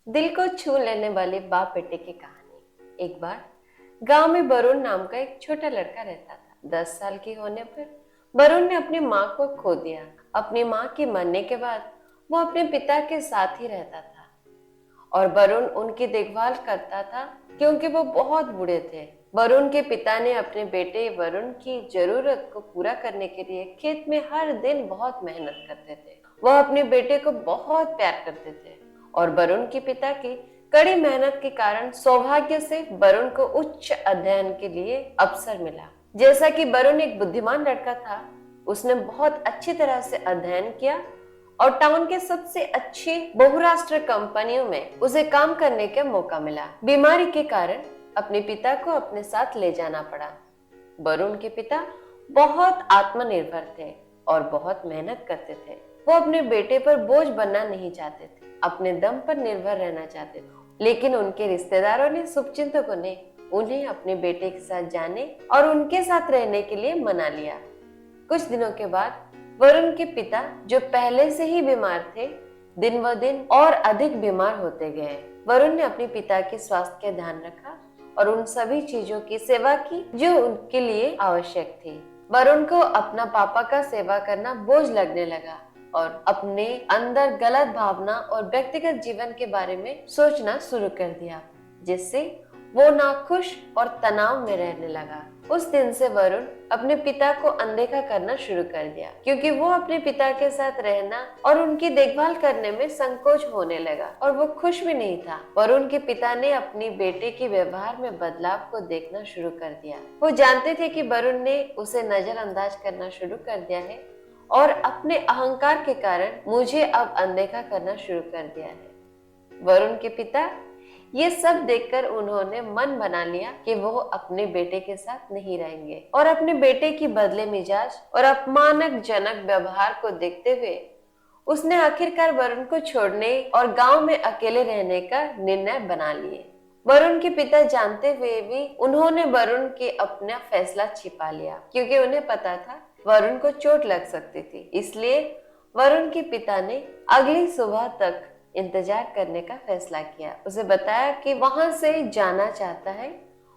दिल को छू लेने वाली बाप बेटे की कहानी। एक बार गांव में वरुण नाम का एक छोटा लड़का रहता था। 10 साल की होने पर वरुण ने अपनी माँ को खो दिया। अपनी माँ के मरने के बाद वो अपने पिता के साथ ही रहता था और वरुण उनकी देखभाल करता था क्योंकि वो बहुत बूढ़े थे। वरुण के पिता ने अपने बेटे वरुण की जरूरत को पूरा करने के लिए खेत में हर दिन बहुत मेहनत करते थे। वह अपने बेटे को बहुत प्यार करते थे और वरुण के पिता की कड़ी मेहनत के कारण सौभाग्य से वरुण को उच्च अध्ययन के लिए अवसर मिला। जैसा कि वरुण एक बुद्धिमान लड़का था, उसने बहुत अच्छी तरह से अध्ययन किया और टाउन के सबसे अच्छी बहुराष्ट्रीय कंपनियों में उसे काम करने का मौका मिला। बीमारी के कारण अपने पिता को अपने साथ ले जाना पड़ा। वरुण के पिता बहुत आत्मनिर्भर थे और बहुत मेहनत करते थे। वो अपने बेटे पर बोझ बनना नहीं चाहते थे, अपने दम पर निर्भर रहना चाहते थे। लेकिन उनके रिश्तेदारों ने, शुभचिंतकों ने उन्हें अपने बेटे के साथ जाने और उनके साथ रहने के लिए मना लिया। कुछ दिनों के बाद वरुण के पिता, जो पहले से ही बीमार थे, दिन ब दिन और अधिक बीमार होते गए। वरुण ने अपने पिता के स्वास्थ्य का ध्यान रखा और उन सभी चीजों की सेवा की जो उनके लिए आवश्यक थी। वरुण को अपना पापा का सेवा करना बोझ लगने लगा और अपने अंदर गलत भावना और व्यक्तिगत जीवन के बारे में सोचना शुरू कर दिया, जिससे वो नाखुश और तनाव में रहने लगा। उस दिन से वरुण अपने पिता को अनदेखा करना शुरू कर दिया क्योंकि वो अपने पिता के साथ रहना और उनकी देखभाल करने में संकोच होने लगा और वो खुश भी नहीं था। वरुण के पिता ने अपनी बेटे के व्यवहार में बदलाव को देखना शुरू कर दिया। वो जानते थे कि वरुण ने उसे नजरअंदाज करना शुरू कर दिया है और अपने अहंकार के कारण मुझे अब अनदेखा करना शुरू कर दिया है। वरुण के पिता ये सब देखकर उन्होंने मन बना लिया कि वो अपने बेटे के साथ नहीं रहेंगे और अपने बेटे की बदले मिजाज और अपमानजनक व्यवहार को देखते हुए उसने आखिरकार वरुण को छोड़ने और गांव में अकेले रहने का निर्णय बना लिए। वरुण के पिता जानते हुए भी उन्होंने वरुण के अपना फैसला छिपा लिया क्योंकि उन्हें पता था वरुण को चोट लग सकती थी। इसलिए वरुण के पिता ने अगली सुबह तक इंतजार करने का फैसला किया। उसे बताया कि वहां से जाना चाहता है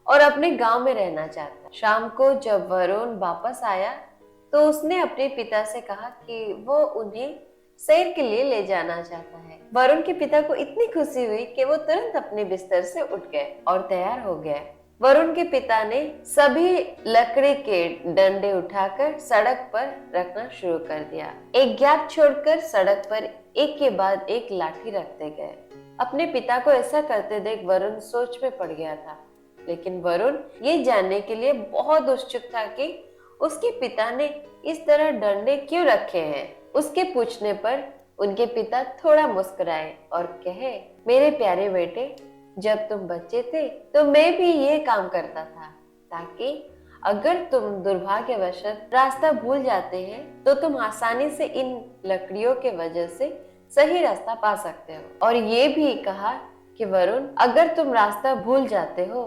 और अपने गांव में रहना चाहता है। शाम को जब वरुण वापस आया तो उसने अपने पिता से कहा कि वो उन्हें सैर के लिए ले जाना चाहता है। वरुण के पिता को इतनी खुशी हुई कि वो तुरंत अपने बिस्तर से उठ गए और तैयार हो गए। वरुण के पिता ने सभी लकड़ी के डंडे उठाकर सड़क पर रखना शुरू कर दिया। एक गैप छोड़कर सड़क पर एक के बाद एक लाठी रखते गए। अपने पिता को ऐसा करते देख वरुण सोच में पड़ गया था, लेकिन वरुण ये जानने के लिए बहुत उत्सुक था कि उसके पिता ने इस तरह डंडे क्यों रखे हैं। उसके पूछने पर उनके पिता थोड़ा मुस्कुराए और कहे, मेरे प्यारे बेटे, जब तुम बच्चे थे तो मैं भी ये काम करता था ताकि अगर तुम दुर्भाग्यवश रास्ता भूल जाते हैं तो तुम आसानी से इन लकड़ियों के वजह से सही रास्ता पा सकते हो। और ये भी कहा कि वरुण, अगर तुम रास्ता भूल जाते हो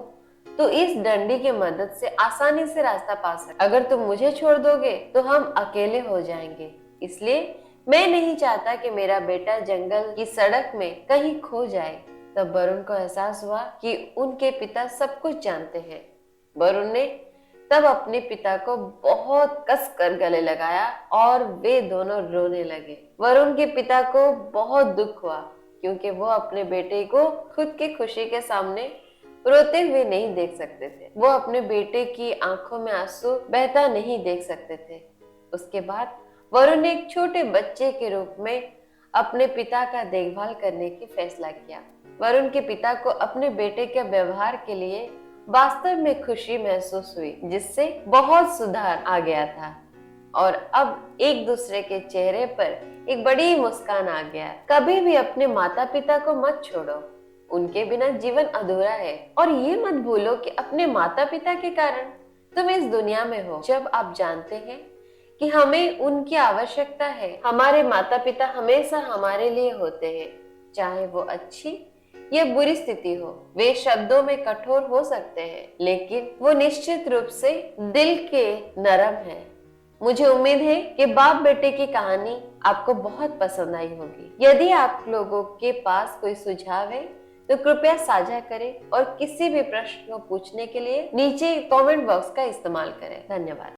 तो इस डंडी की मदद से आसानी से रास्ता पा सकते। अगर तुम मुझे छोड़ दोगे तो हम अकेले हो जाएंगे, इसलिए मैं नहीं चाहता कि मेरा बेटा जंगल की सड़क में कहीं खो जाए। तब वरुण को एहसास हुआ कि उनके पिता सब कुछ जानते हैं। वरुण ने तब अपने पिता को बहुत कसकर गले लगाया और वे दोनों रोने लगे। वरुण के पिता को बहुत दुख हुआ क्योंकि वो अपने बेटे को खुद की खुशी के सामने रोते हुए नहीं देख सकते थे। वो अपने बेटे की आंखों में आंसू बहता नहीं देख सकते थे। उसके बाद वरुण ने एक छोटे बच्चे के रूप में अपने पिता का देखभाल करने की फैसला किया। वरुण के पिता को अपने बेटे के व्यवहार के लिए वास्तव में खुशी महसूस हुई, जिससे बहुत सुधार आ गया था और अब एक दूसरे के चेहरे पर एक बड़ी मुस्कान आ गया। कभी भी अपने माता पिता को मत छोड़ो, उनके बिना जीवन अधूरा है। और ये मत भूलो कि अपने माता पिता के कारण तुम इस दुनिया में हो। जब आप जानते हैं कि हमें उनकी आवश्यकता है, हमारे माता पिता हमेशा हमारे लिए होते हैं, चाहे वो अच्छी या बुरी स्थिति हो। वे शब्दों में कठोर हो सकते हैं, लेकिन वो निश्चित रूप से दिल के नरम हैं। मुझे उम्मीद है कि बाप बेटे की कहानी आपको बहुत पसंद आई होगी। यदि आप लोगों के पास कोई सुझाव है तो कृपया साझा करें और किसी भी प्रश्न को पूछने के लिए नीचे कमेंट बॉक्स का इस्तेमाल करें। धन्यवाद।